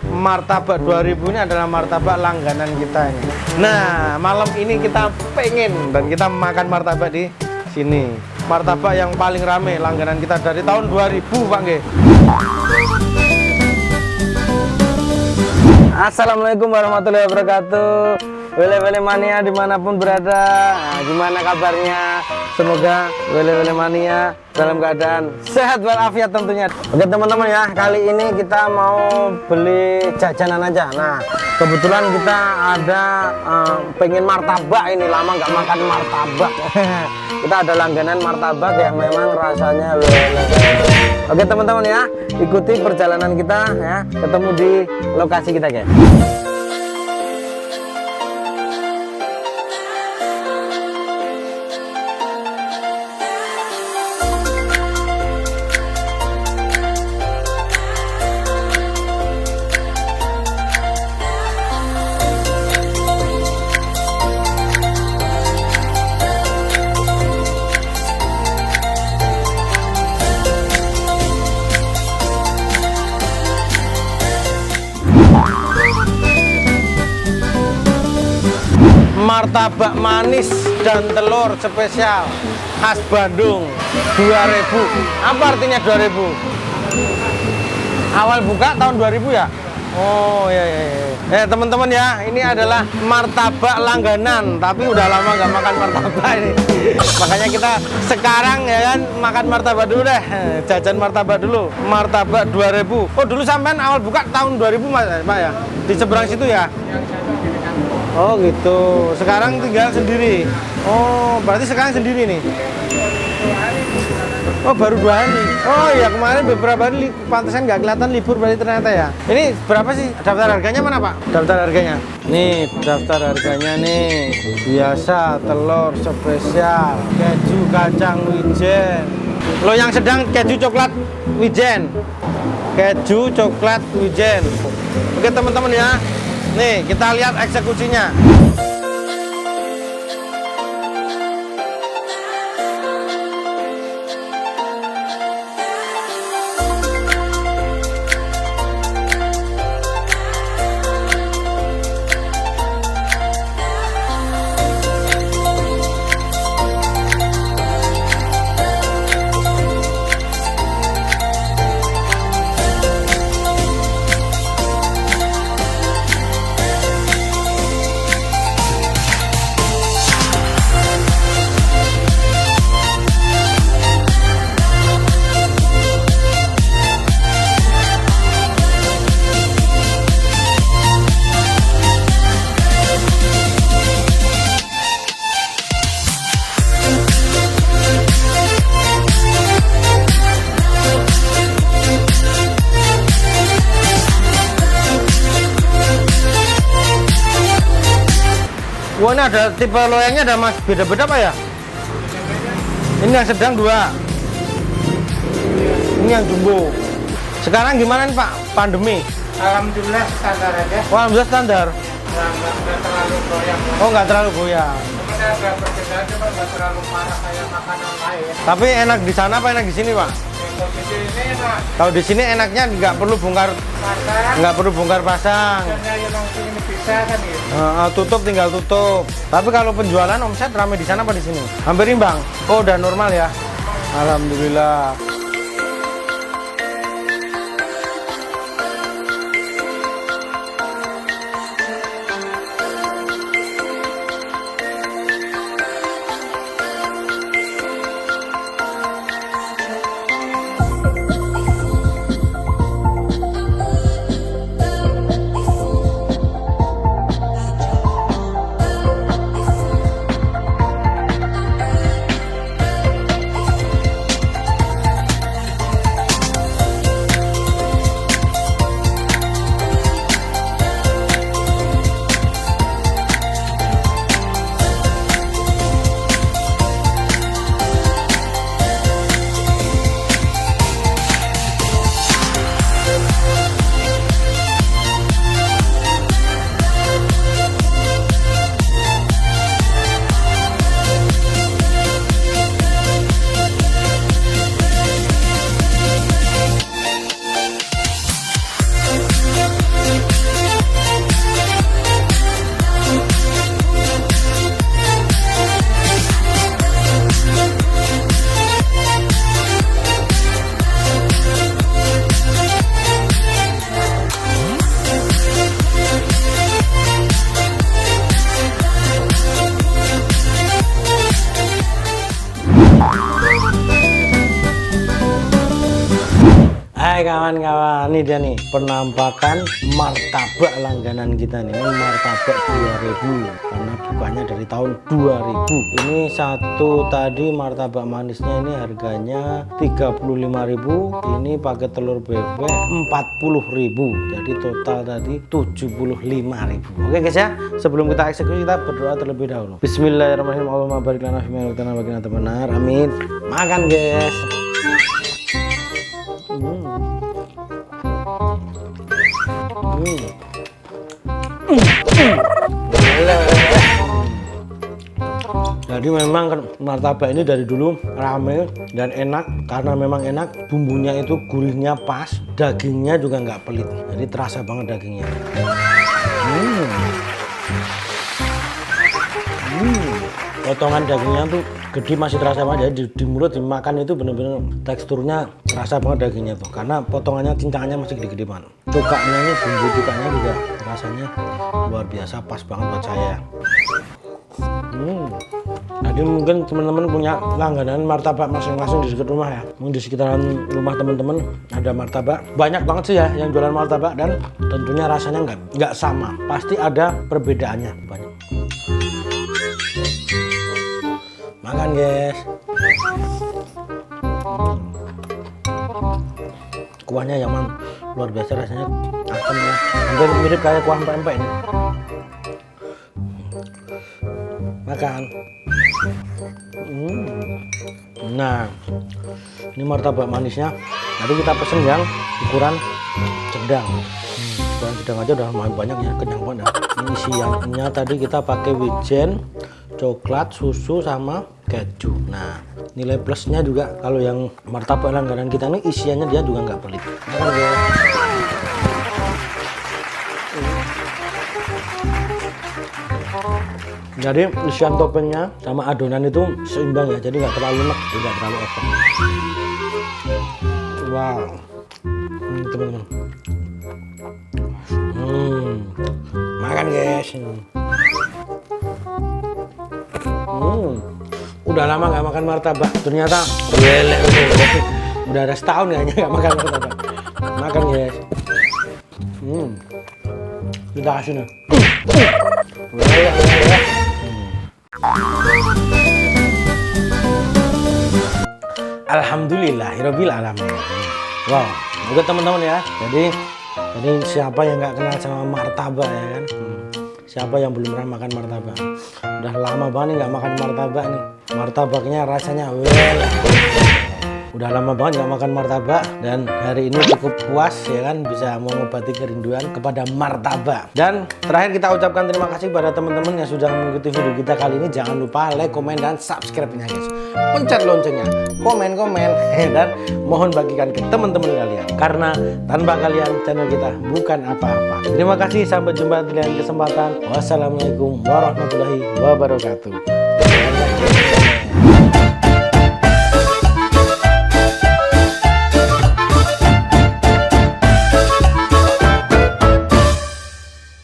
Martabak 2000 ini adalah martabak langganan kita ini. Nah, malam ini kita pengen dan kita makan martabak di sini. Martabak yang paling rame langganan kita dari tahun 2000, Pak nggih. Assalamualaikum warahmatullahi wabarakatuh. Wele-wele mania dimanapun berada, nah, gimana kabarnya? Semoga wele-wele mania dalam keadaan sehat walafiat tentunya. Oke teman-teman ya, kali ini kita mau beli jajanan aja. Nah, kebetulan kita ada pengen martabak ini, lama nggak makan martabak. Kita ada langganan martabak yang memang rasanya lele. Oke teman-teman ya, ikuti perjalanan kita ya, ketemu di lokasi kita guys. Martabak manis dan telur spesial khas Bandung 2000. Apa artinya 2000? Awal buka tahun 2000 ya? Oh ya. Teman-teman ya, ini adalah martabak langganan, tapi udah lama nggak makan martabak ini. Makanya kita sekarang ya kan makan martabak dulu deh, jajan martabak dulu. Martabak 2000. Oh dulu sampean awal buka tahun 2000 Mas, Pak ya? Di seberang situ ya? Oh gitu. Sekarang tinggal sendiri. Oh berarti sekarang sendiri nih. Oh baru 2 hari. Oh ya kemarin beberapa hari pantesan nggak kelihatan libur berarti ternyata ya. Ini berapa sih daftar harganya mana Pak? Daftar harganya. Nih daftar harganya nih. Biasa telur spesial, keju kacang wijen. Lo yang sedang keju coklat wijen. Keju coklat wijen. Oke teman-teman ya. Nih, kita lihat eksekusinya. Wah ini ada tipe loyangnya ada Mas, beda-beda Pak ya? Ini yang sedang 2. Ini yang jumbo. Sekarang gimana nih Pak, pandemi? Alhamdulillah standar aja. Wah, alhamdulillah standar. Nggak terlalu goyang. Oh nggak terlalu goyang. Sebenarnya agak berbeda aja Pak, nggak terlalu parah kayak makanan lain. Tapi enak di sana apa enak di sini Pak? Kalau di sini enak. Kalau di sini enaknya nggak perlu bongkar, pasang. Misalnya yang langsung ini bisa kan gitu. Tutup tinggal tutup. Tapi kalau penjualan omset ramai di sana apa di sini? Hampir imbang. Oh udah normal ya. Alhamdulillah. Kawan-kawan, ini dia nih penampakan martabak langganan kita nih. Ini martabak 2000 karena bukannya dari tahun 2000. Ini satu tadi martabak manisnya ini harganya 35.000. Ini pakai telur bebek 40.000. Jadi total tadi 75.000. Oke guys ya, sebelum kita eksekusi kita berdoa terlebih dahulu. Bismillahirrahmanirrahim. Allahumma barik lana fi ma razaqtana wa qina adzabannar. Amin. Makan guys. Jadi memang kan martabak ini dari dulu rame dan enak karena memang enak, bumbunya itu gurihnya pas, dagingnya juga nggak pelit, jadi terasa banget dagingnya. Potongan dagingnya tuh gede, masih terasa banget, jadi di mulut dimakan itu bener-bener teksturnya terasa banget dagingnya tuh, karena potongannya cincangannya masih gede-gede banget. Cukanya ini, bumbu cukanya juga rasanya luar biasa, pas banget buat saya. Jadi mungkin teman-teman punya langganan martabak masing-masing di dekat rumah ya. Mungkin di sekitaran rumah teman-teman ada martabak. Banyak banget sih ya yang jualan martabak, dan tentunya rasanya nggak sama. Pasti ada perbedaannya banyak. Makan guys. Kuahnya yang luar biasa, rasanya asam ya. Hampir mirip kayak kuah pempek ini. Makan. Nah, ini martabak manisnya. Nanti kita pesen yang ukuran sedang. Ukuran sedang aja udah lumayan banyak ya, kenyang banget. Ini isiannya tadi kita pakai wijen, coklat, susu sama keju. Nah, nilai plusnya juga kalau yang martabak langganan kita ini isiannya dia juga nggak pelit. Makan guys. Jadi isian toppingnya sama adonan itu seimbang ya, jadi nggak terlalu enak, tidak terlalu over. Wow, teman-teman. Makan guys. Udah lama nggak makan martabak, ternyata udah ada setahun kayaknya nggak makan martabak. Makan guys. Kita kasih nih. Alhamdulillahirabbil alamin. Wow, oke teman-teman ya. Jadi siapa yang nggak kenal sama martabak ya kan? Siapa yang belum pernah makan martabak? Udah lama banget nggak makan martabak nih. Martabaknya rasanya udah lama banget nggak makan martabak, dan hari ini cukup puas ya kan, bisa mengobati kerinduan kepada martabak. Dan terakhir kita ucapkan terima kasih pada teman-teman yang sudah mengikuti video kita kali ini. Jangan lupa like, komen, dan subscribe-nya guys. Pencet loncengnya, komen, dan mohon bagikan ke teman-teman kalian, karena tanpa kalian channel kita bukan apa-apa. Terima kasih, sampai jumpa di lain kesempatan. Wassalamualaikum warahmatullahi wabarakatuh.